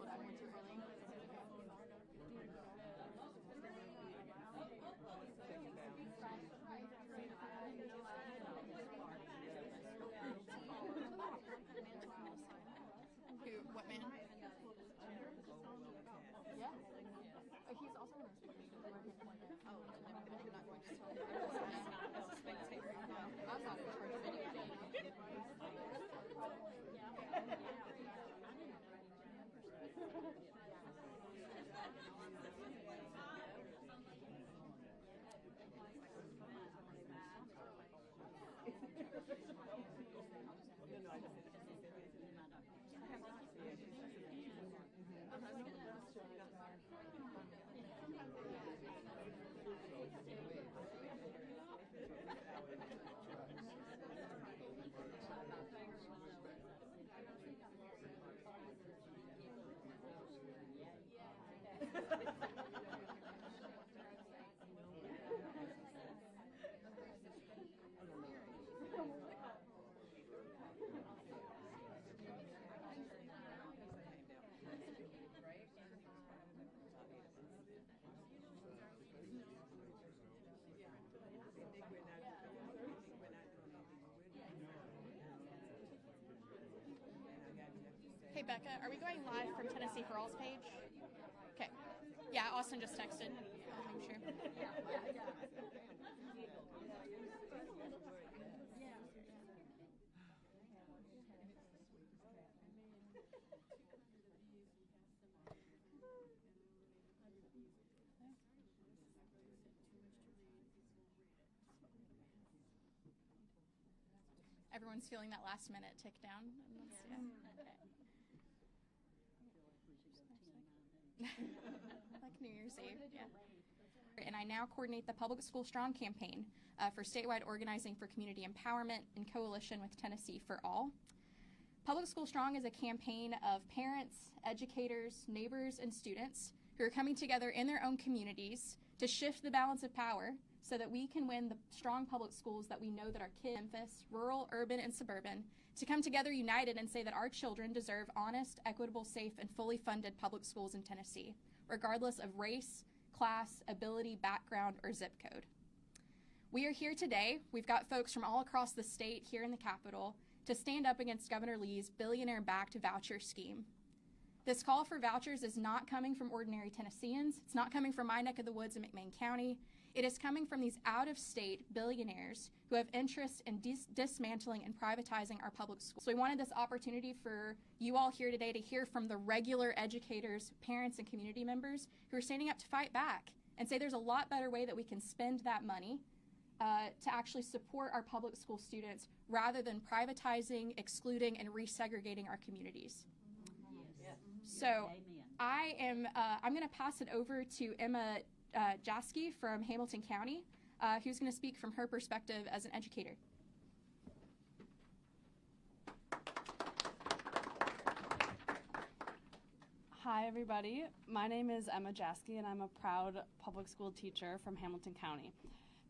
school that I went to early. What man? Yeah. He's also in this movie. Oh, I'm not going to tell you. As a spectator, I'm not in charge of anything. Hey, Becca, are we going live from Tennessee for All's page? Okay. Yeah, Austin just texted. I'm sure. Everyone's feeling that last minute tick down. Okay. Like New Year's Eve, yeah. And I now coordinate the Public School Strong campaign for statewide organizing for community empowerment in coalition with Tennessee for All. Public School Strong is a campaign of parents, educators, neighbors, and students who are coming together in their own communities to shift the balance of power so that we can win the strong public schools that we know that our kids, Memphis, rural, urban, and suburban, to come together united and say that our children deserve honest, equitable, safe, and fully funded public schools in Tennessee, regardless of race, class, ability, background, or zip code. We are here today. We've got folks from all across the state here in the Capitol to stand up against Governor Lee's billionaire-backed voucher scheme. This call for vouchers is not coming from ordinary Tennesseans. It's not coming from my neck of the woods in McMain County. It is coming from these out-of-state billionaires who have interest in dismantling and privatizing our public schools. So we wanted this opportunity for you all here today to hear from the regular educators, parents, and community members who are standing up to fight back and say there's a lot better way that we can spend that money to actually support our public school students rather than privatizing, excluding, and resegregating our communities. Yes. So I'm going to pass it over to Emma Jaski from Hamilton County, who's going to speak from her perspective as an educator. Hi, everybody. My name is Emma Jaski, and I'm a proud public school teacher from Hamilton County.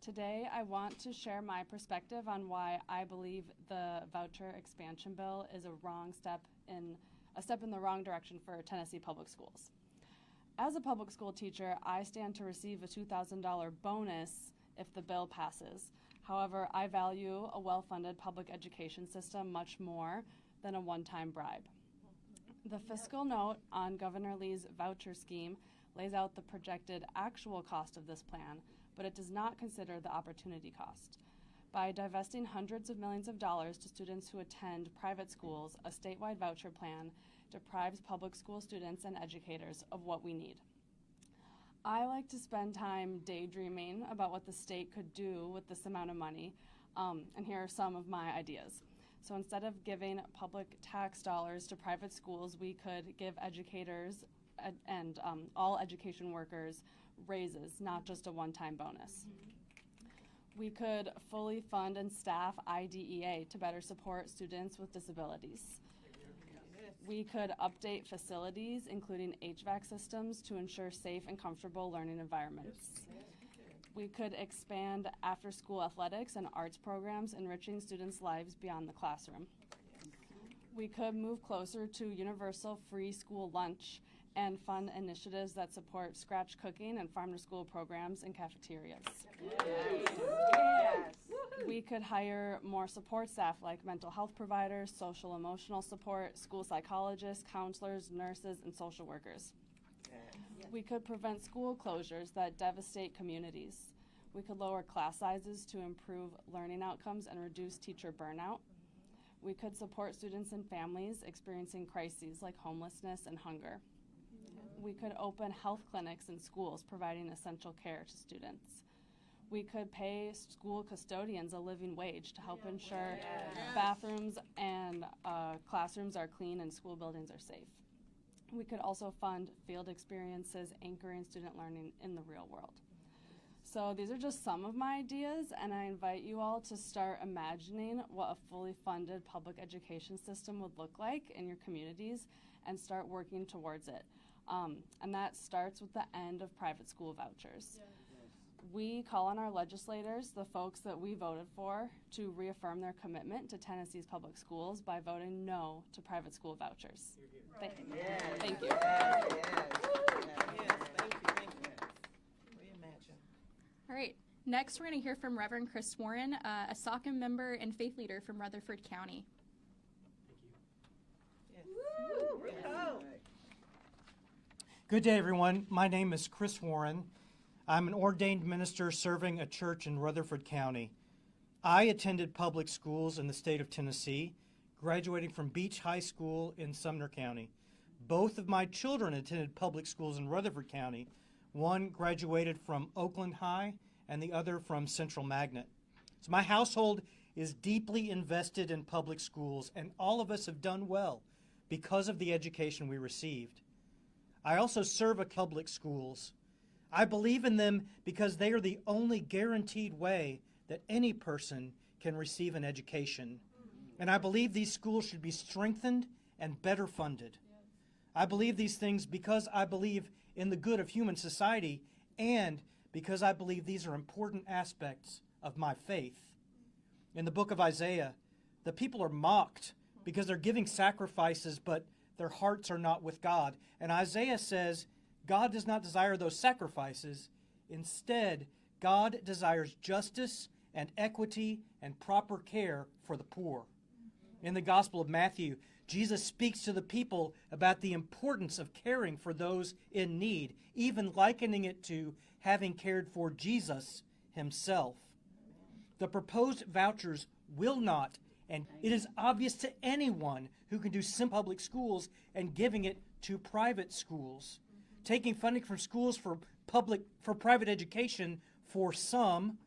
Today, I want to share my perspective on why I believe the voucher expansion bill is a step in the wrong direction for Tennessee public schools. As a public school teacher, I stand to receive a $2,000 bonus if the bill passes. However, I value a well-funded public education system much more than a one-time bribe. The fiscal note on Governor Lee's voucher scheme lays out the projected actual cost of this plan, but it does not consider the opportunity cost. By divesting hundreds of millions of dollars to students who attend private schools, a statewide voucher plan deprives public school students and educators of what we need. I like to spend time daydreaming about what the state could do with this amount of money, and here are some of my ideas. So instead of giving public tax dollars to private schools, we could give educators and all education workers raises, not just a one-time bonus. We could fully fund and staff IDEA to better support students with disabilities. We could update facilities, including HVAC systems, to ensure safe and comfortable learning environments. We could expand after-school athletics and arts programs, enriching students' lives beyond the classroom. We could move closer to universal free school lunch and fund initiatives that support scratch cooking and farm-to-school programs and cafeterias. Yes. We could hire more support staff like mental health providers, social emotional support, school psychologists, counselors, nurses, and social workers. We could prevent school closures that devastate communities. We could lower class sizes to improve learning outcomes and reduce teacher burnout. We could support students and families experiencing crises like homelessness and hunger. We could open health clinics in schools providing essential care to students. We could pay school custodians a living wage to help ensure bathrooms and classrooms are clean and school buildings are safe. We could also fund field experiences anchoring student learning in the real world. So these are just some of my ideas, and I invite you all to start imagining what a fully funded public education system would look like in your communities and start working towards it. And that starts with the end of private school vouchers. We call on our legislators, the folks that we voted for, to reaffirm their commitment to Tennessee's public schools by voting no to private school vouchers. Thank you. Yes. Thank you. Yes. Thank you. Reimagine. All right. Next, we're going to hear from Reverend Chris Warren, a SOCM member and faith leader from Rutherford County. Yes. Woo. Go. Good day, everyone. My name is Chris Warren. I'm an ordained minister serving a church in Rutherford County. I attended public schools in the state of Tennessee, graduating from Beach High School in Sumner County. Both of my children attended public schools in Rutherford County. One graduated from Oakland High and the other from Central Magnet. So my household is deeply invested in public schools, and all of us have done well because of the education we received. I also serve a public schools. I believe in them because they are the only guaranteed way that any person can receive an education. And I believe these schools should be strengthened and better funded. I believe these things because I believe in the good of human society and because I believe these are important aspects of my faith. In the book of Isaiah, the people are mocked because they're giving sacrifices, but their hearts are not with God. And Isaiah says, God does not desire those sacrifices. Instead, God desires justice and equity and proper care for the poor. In the Gospel of Matthew, Jesus speaks to the people about the importance of caring for those in need, even likening it to having cared for Jesus himself. The proposed vouchers will not, and it is obvious to anyone who can do simple public schools and giving it to private schools. Taking funding from schools for private education for some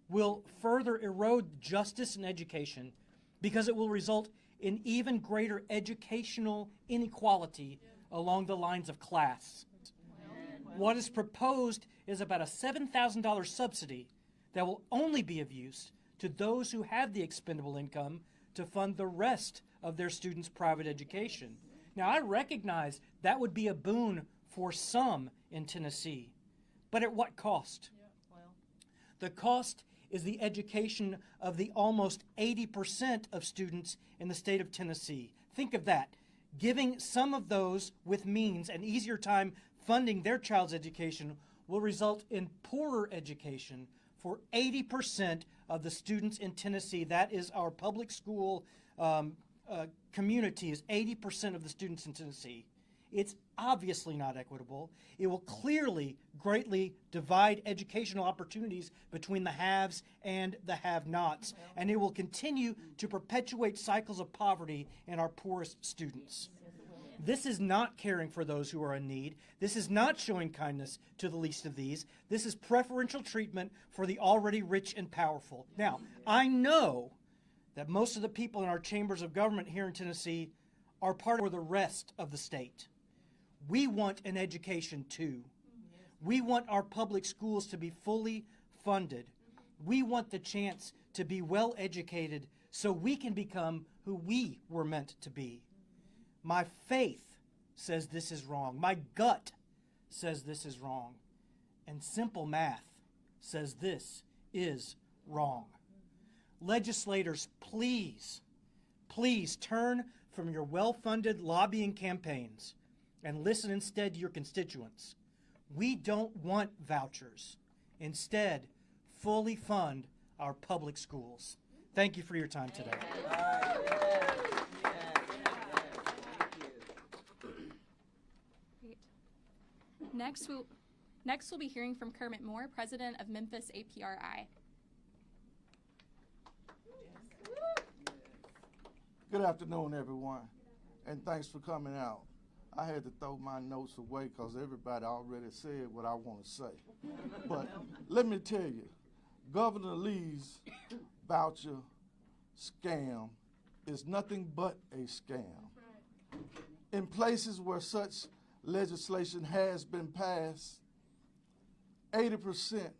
will further erode justice in education because it will result in even greater educational inequality along the lines of class. What is proposed is about a $7,000 subsidy that will only be of use to those who have the expendable income to fund the rest of their students' private education. Now, I recognize that would be a boon for some in Tennessee, but at what cost? The cost is the education of the almost 80% of students in the state of Tennessee. Think of that. Giving some of those with means an easier time funding their child's education will result in poorer education for 80% of the students in Tennessee. That is our public school community, is 80% of the students in Tennessee. It's obviously not equitable. It will clearly greatly divide educational opportunities between the haves and the have-nots, and it will continue to perpetuate cycles of poverty in our poorest students. This is not caring for those who are in need. This is not showing kindness to the least of these. This is preferential treatment for the already rich and powerful. Now, I know that most of the people in our chambers of government here in Tennessee are part of the rest of the state. We want an education too. We want our public schools to be fully funded. We want the chance to be well educated so we can become who we were meant to be. My faith says this is wrong. My gut says this is wrong. And simple math says this is wrong. Legislators, please turn from your well-funded lobbying campaigns and listen instead to your constituents. We don't want vouchers. Instead, fully fund our public schools. Thank you for your time today. Great. Next, we'll be hearing from Kermit Moore, President of Memphis APRI. Good afternoon, everyone, and thanks for coming out. I had to throw my notes away because everybody already said what I want to say. But let me tell you, Governor Lee's voucher scam is nothing but a scam. In places where such legislation has been passed, 80%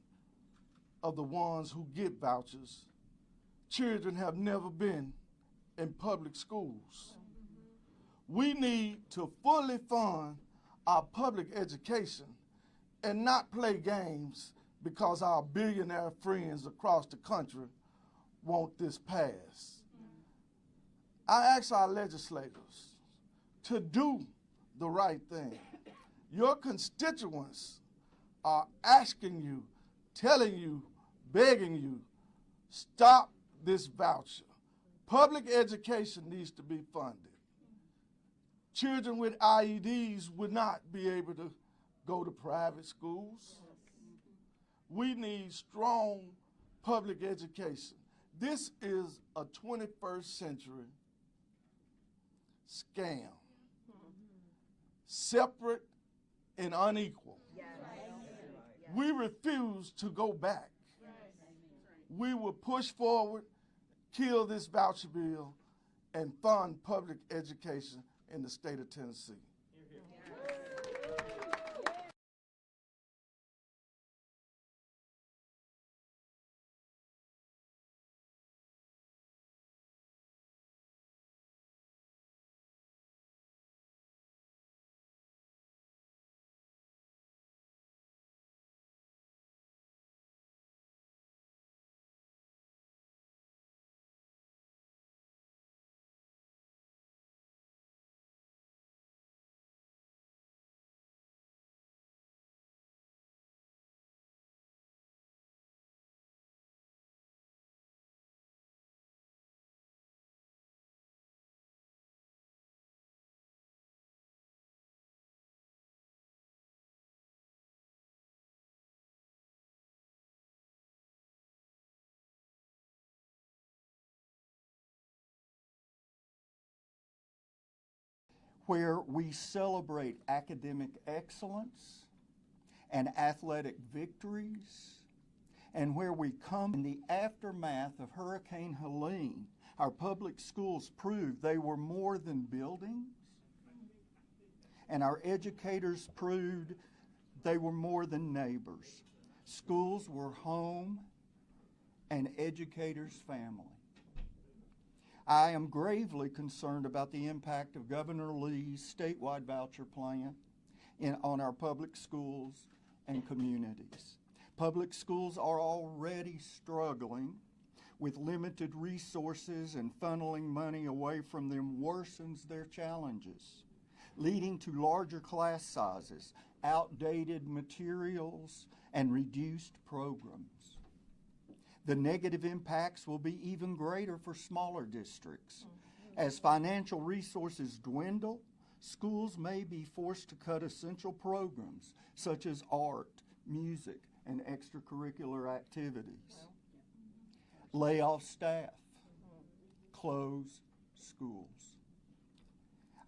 of the ones who get vouchers, children have never been in public schools. We need to fully fund our public education and not play games because our billionaire friends across the country want this passed. I ask our legislators to do the right thing. Your constituents are asking you, telling you, begging you, stop this voucher. Public education needs to be funded. Children with IEDs would not be able to go to private schools. We need strong public education. This is a 21st century scam, separate and unequal. We refuse to go back. We will push forward, kill this voucher bill, and fund public education in the state of Tennessee. Where we celebrate academic excellence and athletic victories, and where we come in the aftermath of Hurricane Helene, our public schools proved they were more than buildings, and our educators proved they were more than neighbors. Schools were home and educators' family. I am gravely concerned about the impact of Governor Lee's statewide voucher plan on our public schools and communities. Public schools are already struggling with limited resources, and funneling money away from them worsens their challenges, leading to larger class sizes, outdated materials, and reduced programs. The negative impacts will be even greater for smaller districts. As financial resources dwindle, schools may be forced to cut essential programs such as art, music, and extracurricular activities. Lay off staff, close schools.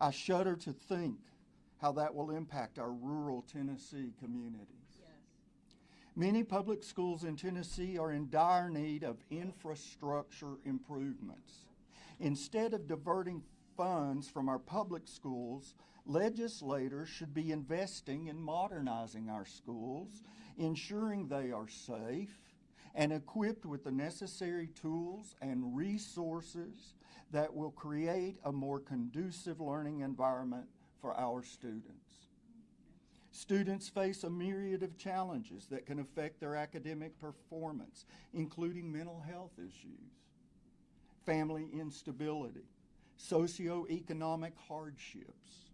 I shudder to think how that will impact our rural Tennessee communities. Many public schools in Tennessee are in dire need of infrastructure improvements. Instead of diverting funds from our public schools, legislators should be investing in modernizing our schools, ensuring they are safe and equipped with the necessary tools and resources that will create a more conducive learning environment for our students. Students face a myriad of challenges that can affect their academic performance, including mental health issues, family instability, socioeconomic hardships.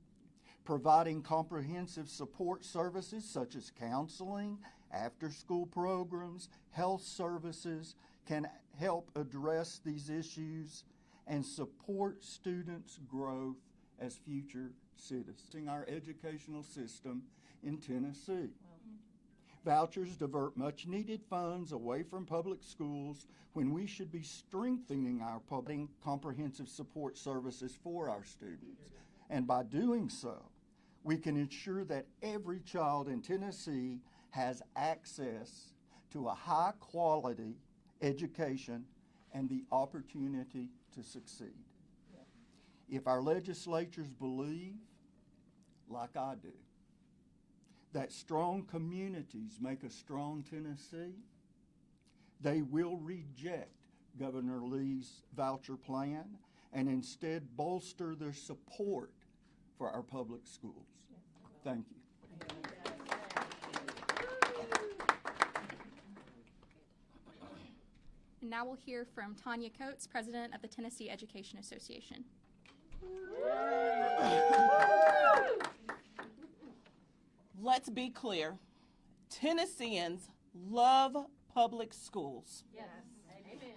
Providing comprehensive support services such as counseling, after-school programs, health services can help address these issues and support students' growth as future citizens. Our educational system in Tennessee. Vouchers divert much-needed funds away from public schools when we should be strengthening our public comprehensive support services for our students. And by doing so, we can ensure that every child in Tennessee has access to a high-quality education and the opportunity to succeed. If our legislatures believe, like I do, that strong communities make a strong Tennessee, they will reject Governor Lee's voucher plan and instead bolster their support for our public schools. Thank you. And now we'll hear from Tanya Coates, President of the Tennessee Education Association. Let's be clear. Tennesseans love public schools. Yes.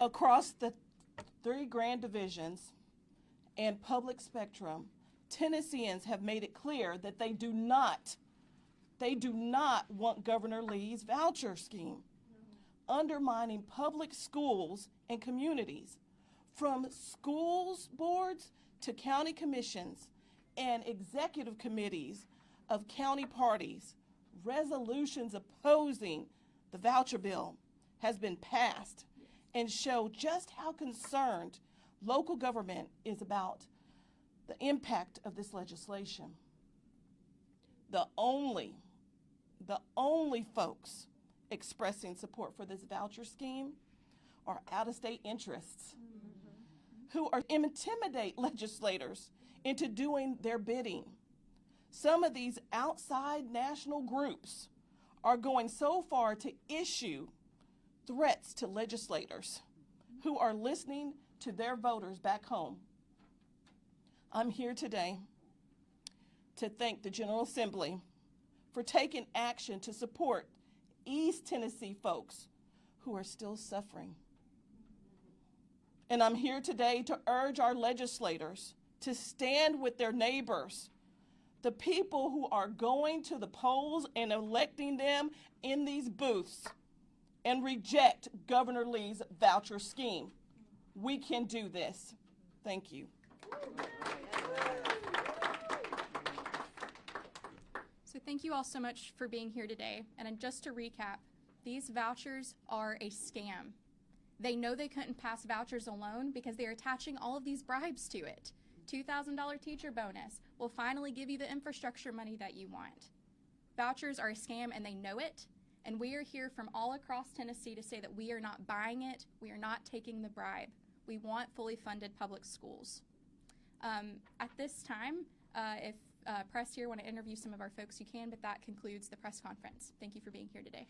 Across the 3 grand divisions and public spectrum, Tennesseans have made it clear that they do not want Governor Lee's voucher scheme, undermining public schools and communities, from schools boards to county commissions and executive committees of county parties. Resolutions opposing the voucher bill has been passed and show just how concerned local government is about the impact of this legislation. The only folks expressing support for this voucher scheme are out-of-state interests who are intimidate legislators into doing their bidding. Some of these outside national groups are going so far to issue threats to legislators who are listening to their voters back home. I'm here today to thank the General Assembly for taking action to support East Tennessee folks who are still suffering. And I'm here today to urge our legislators to stand with their neighbors, the people who are going to the polls and electing them in these booths, and reject Governor Lee's voucher scheme. We can do this. Thank you. So thank you all so much for being here today. And just to recap, these vouchers are a scam. They know they couldn't pass vouchers alone because they're attaching all of these bribes to it. $2,000 teacher bonus will finally give you the infrastructure money that you want. Vouchers are a scam and they know it. And we are here from all across Tennessee to say that we are not buying it. We are not taking the bribe. We want fully funded public schools. At this time, if press here want to interview some of our folks, you can, but that concludes the press conference. Thank you for being here today.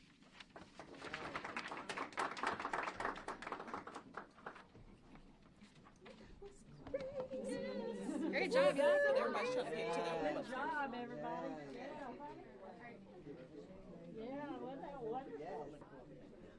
Great job. Everybody's trying to get to that. Good job, everybody.